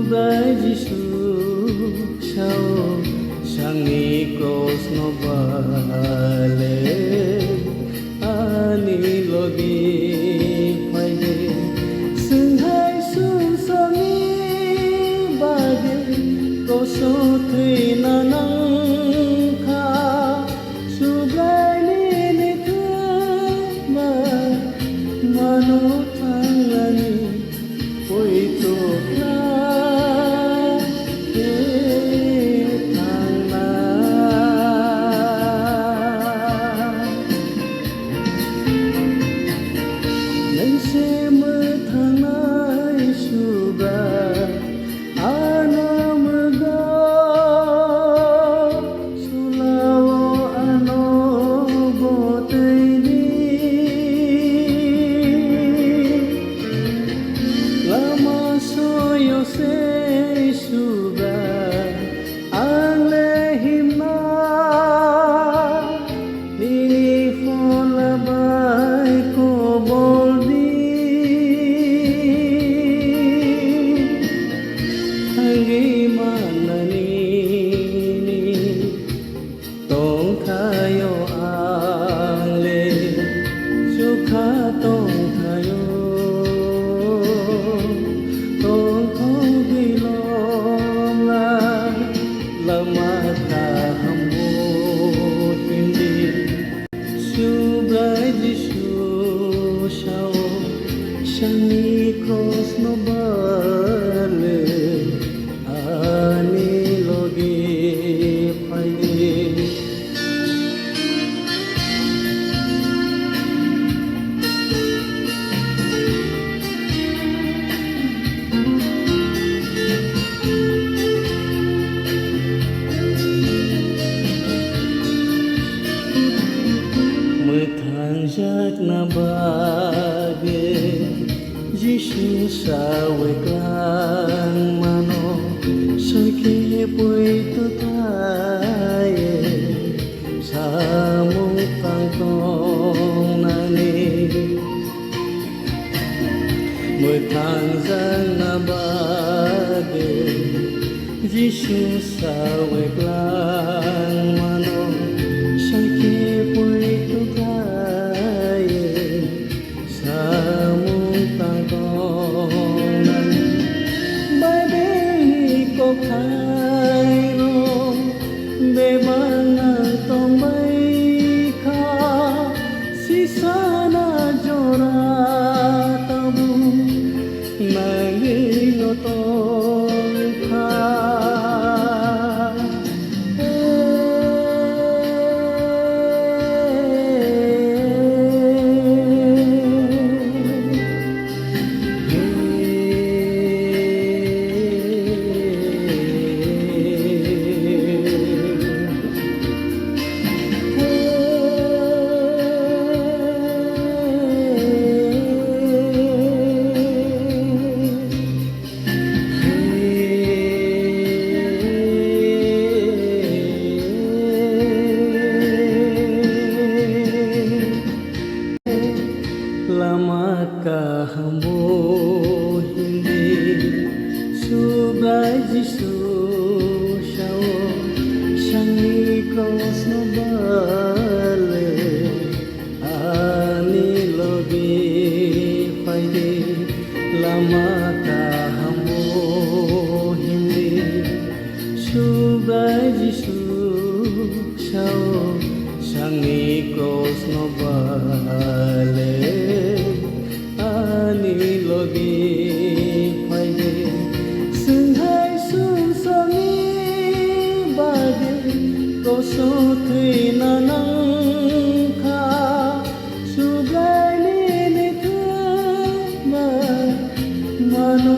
Subai Jisu Shao Shangi Cross no Bale Ani Logi Paide Sunghai Sun Sami Bade Koso Thi Nanang Kha Subai Ni Thu Ma Mano Thangani Oi to Shani cross no bale ani logi paide Methang jak na bage Jisu sawe klang mano soi ke pui tu taye samung tang tong nani mui thang giang na bage Jisu sawe klang mano soi ke pui tu taye samung tang khai rong be bangang tong bai kha si sana jora tabu mangi no tong kha Lama kamu hindi Subai Jisu Shao Shangi cross no bale Ani logi paide Lama kamu hindi Subai Jisu Shao Shangi cross no bale Ani logi paide Sunghai sun sami bade Koso thi nanang kha Subai ni thu ma mano